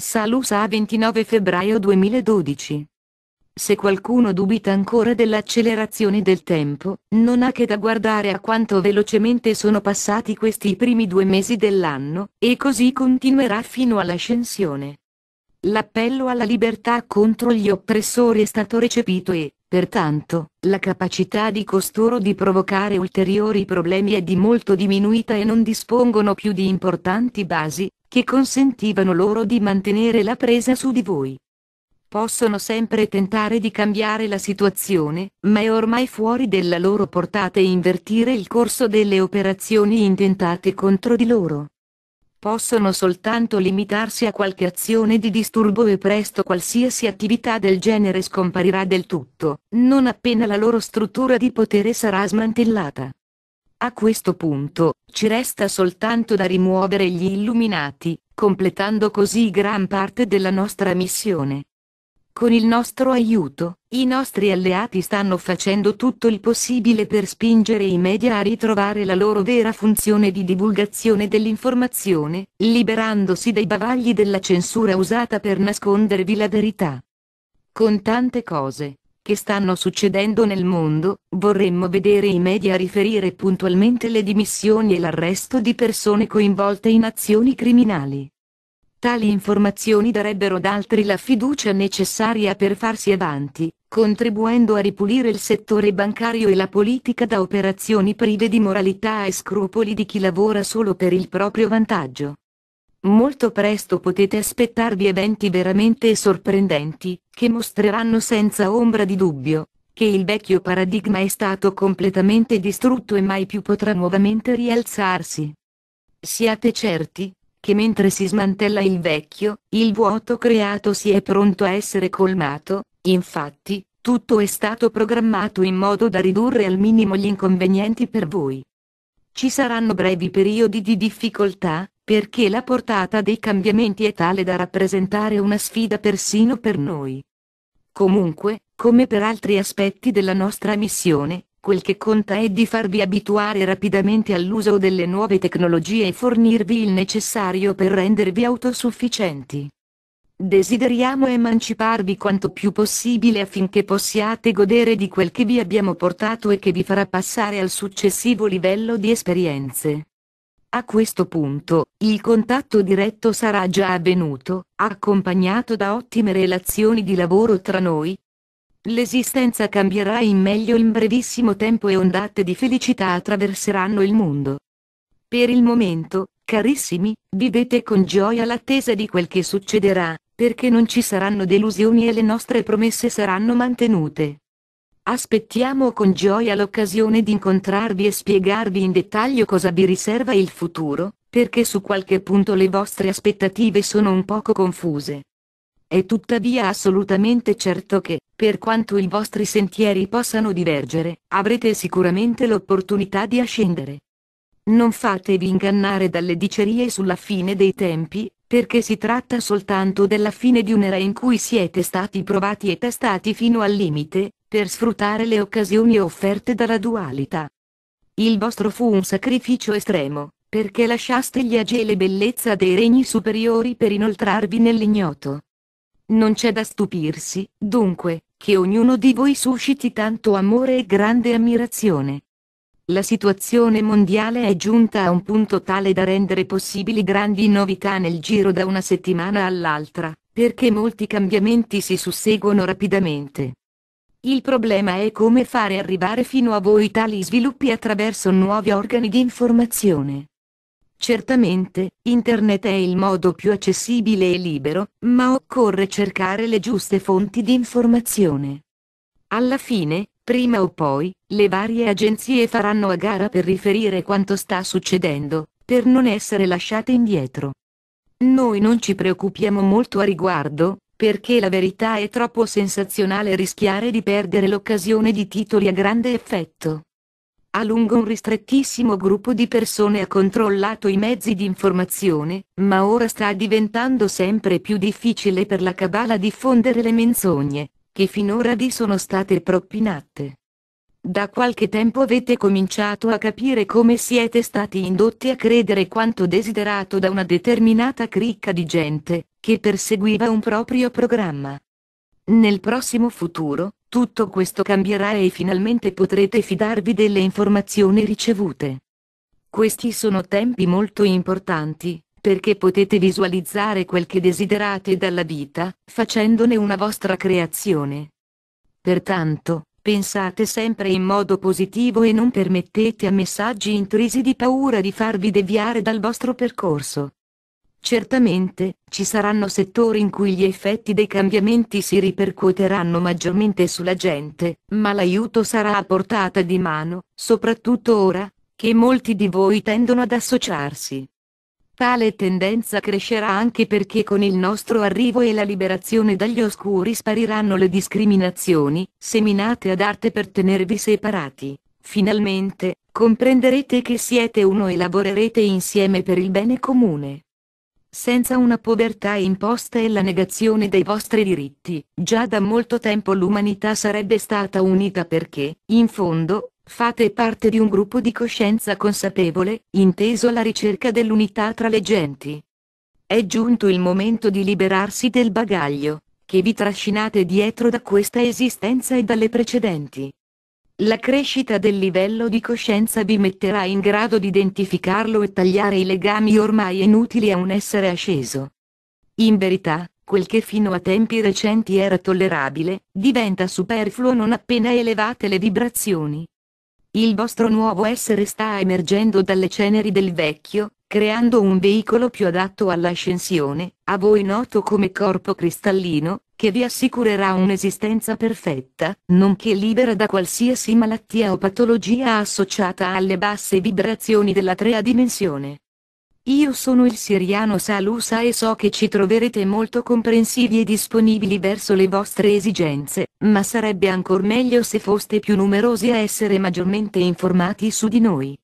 Salusa 29 febbraio 2012. Se qualcuno dubita ancora dell'accelerazione del tempo, non ha che da guardare a quanto velocemente sono passati questi primi 2 mesi dell'anno, e così continuerà fino all'ascensione. L'appello alla libertà contro gli oppressori è stato recepito e, pertanto, la capacità di costoro di provocare ulteriori problemi è di molto diminuita e non dispongono più di importanti basi, che consentivano loro di mantenere la presa su di voi. Possono sempre tentare di cambiare la situazione, ma è ormai fuori della loro portata invertire il corso delle operazioni intentate contro di loro. Possono soltanto limitarsi a qualche azione di disturbo e presto qualsiasi attività del genere scomparirà del tutto, non appena la loro struttura di potere sarà smantellata. A questo punto, ci resta soltanto da rimuovere gli illuminati, completando così gran parte della nostra missione. Con il nostro aiuto, i nostri alleati stanno facendo tutto il possibile per spingere i media a ritrovare la loro vera funzione di divulgazione dell'informazione, liberandosi dai bavagli della censura usata per nascondervi la verità. Con tante cose che stanno succedendo nel mondo, vorremmo vedere i media riferire puntualmente le dimissioni e l'arresto di persone coinvolte in azioni criminali. Tali informazioni darebbero ad altri la fiducia necessaria per farsi avanti, contribuendo a ripulire il settore bancario e la politica da operazioni prive di moralità e scrupoli di chi lavora solo per il proprio vantaggio. Molto presto potete aspettarvi eventi veramente sorprendenti, che mostreranno senza ombra di dubbio che il vecchio paradigma è stato completamente distrutto e mai più potrà nuovamente rialzarsi. Siate certi che mentre si smantella il vecchio, il vuoto creato si è pronto a essere colmato. Infatti, tutto è stato programmato in modo da ridurre al minimo gli inconvenienti per voi. Ci saranno brevi periodi di difficoltà, perché la portata dei cambiamenti è tale da rappresentare una sfida persino per noi. Comunque, come per altri aspetti della nostra missione, quel che conta è di farvi abituare rapidamente all'uso delle nuove tecnologie e fornirvi il necessario per rendervi autosufficienti. Desideriamo emanciparvi quanto più possibile affinché possiate godere di quel che vi abbiamo portato e che vi farà passare al successivo livello di esperienze. A questo punto, il contatto diretto sarà già avvenuto, accompagnato da ottime relazioni di lavoro tra noi. L'esistenza cambierà in meglio in brevissimo tempo e ondate di felicità attraverseranno il mondo. Per il momento, carissimi, vivete con gioia l'attesa di quel che succederà, perché non ci saranno delusioni e le nostre promesse saranno mantenute. Aspettiamo con gioia l'occasione di incontrarvi e spiegarvi in dettaglio cosa vi riserva il futuro, perché su qualche punto le vostre aspettative sono un poco confuse. È tuttavia assolutamente certo che, per quanto i vostri sentieri possano divergere, avrete sicuramente l'opportunità di ascendere. Non fatevi ingannare dalle dicerie sulla fine dei tempi, perché si tratta soltanto della fine di un'era in cui siete stati provati e testati fino al limite, per sfruttare le occasioni offerte dalla dualità. Il vostro fu un sacrificio estremo, perché lasciaste gli agi e le bellezza dei regni superiori per inoltrarvi nell'ignoto. Non c'è da stupirsi, dunque, che ognuno di voi susciti tanto amore e grande ammirazione. La situazione mondiale è giunta a un punto tale da rendere possibili grandi novità nel giro da una settimana all'altra, perché molti cambiamenti si susseguono rapidamente. Il problema è come fare arrivare fino a voi tali sviluppi attraverso nuovi organi di informazione. Certamente, Internet è il modo più accessibile e libero, ma occorre cercare le giuste fonti di informazione. Alla fine, prima o poi, le varie agenzie faranno a gara per riferire quanto sta succedendo, per non essere lasciate indietro. Noi non ci preoccupiamo molto a riguardo, perché la verità è troppo sensazionale rischiare di perdere l'occasione di titoli a grande effetto. A lungo un ristrettissimo gruppo di persone ha controllato i mezzi di informazione, ma ora sta diventando sempre più difficile per la cabala diffondere le menzogne, che finora vi sono state propinate. Da qualche tempo avete cominciato a capire come siete stati indotti a credere quanto desiderato da una determinata cricca di gente, che perseguiva un proprio programma. Nel prossimo futuro, tutto questo cambierà e finalmente potrete fidarvi delle informazioni ricevute. Questi sono tempi molto importanti, perché potete visualizzare quel che desiderate dalla vita, facendone una vostra creazione. Pertanto, pensate sempre in modo positivo e non permettete a messaggi intrisi di paura di farvi deviare dal vostro percorso. Certamente, ci saranno settori in cui gli effetti dei cambiamenti si ripercuoteranno maggiormente sulla gente, ma l'aiuto sarà a portata di mano, soprattutto ora, che molti di voi tendono ad associarsi. Tale tendenza crescerà anche perché con il nostro arrivo e la liberazione dagli oscuri spariranno le discriminazioni, seminate ad arte per tenervi separati. Finalmente, comprenderete che siete uno e lavorerete insieme per il bene comune. Senza una povertà imposta e la negazione dei vostri diritti, già da molto tempo l'umanità sarebbe stata unita perché, in fondo, fate parte di un gruppo di coscienza consapevole, inteso alla ricerca dell'unità tra le genti. È giunto il momento di liberarsi del bagaglio, che vi trascinate dietro da questa esistenza e dalle precedenti. La crescita del livello di coscienza vi metterà in grado di identificarlo e tagliare i legami ormai inutili a un essere asceso. In verità, quel che fino a tempi recenti era tollerabile, diventa superfluo non appena elevate le vibrazioni. Il vostro nuovo essere sta emergendo dalle ceneri del vecchio, creando un veicolo più adatto all'ascensione, a voi noto come corpo cristallino, che vi assicurerà un'esistenza perfetta, nonché libera da qualsiasi malattia o patologia associata alle basse vibrazioni della trea dimensione. Io sono il Siriano Salusa e so che ci troverete molto comprensivi e disponibili verso le vostre esigenze, ma sarebbe ancor meglio se foste più numerosi a essere maggiormente informati su di noi.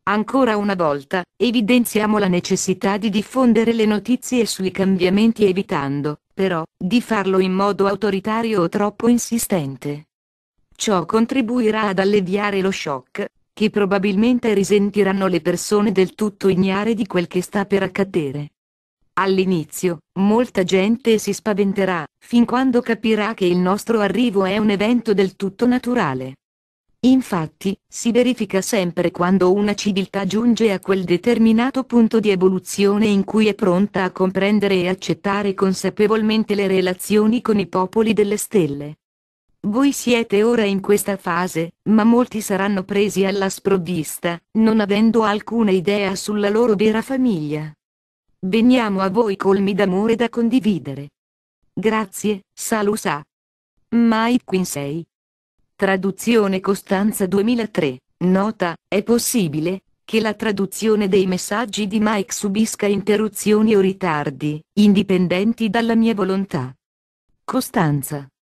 Ancora una volta, evidenziamo la necessità di diffondere le notizie sui cambiamenti evitando, però, di farlo in modo autoritario o troppo insistente. Ciò contribuirà ad alleviare lo shock, che probabilmente risentiranno le persone del tutto ignare di quel che sta per accadere. All'inizio, molta gente si spaventerà, fin quando capirà che il nostro arrivo è un evento del tutto naturale. Infatti, si verifica sempre quando una civiltà giunge a quel determinato punto di evoluzione in cui è pronta a comprendere e accettare consapevolmente le relazioni con i popoli delle stelle. Voi siete ora in questa fase, ma molti saranno presi alla sprovvista, non avendo alcuna idea sulla loro vera famiglia. Veniamo a voi colmi d'amore da condividere. Grazie, Salusa. Mike Quinsey. Traduzione Costanza 2003. Nota: è possibile che la traduzione dei messaggi di Mike subisca interruzioni o ritardi, indipendenti dalla mia volontà. Costanza.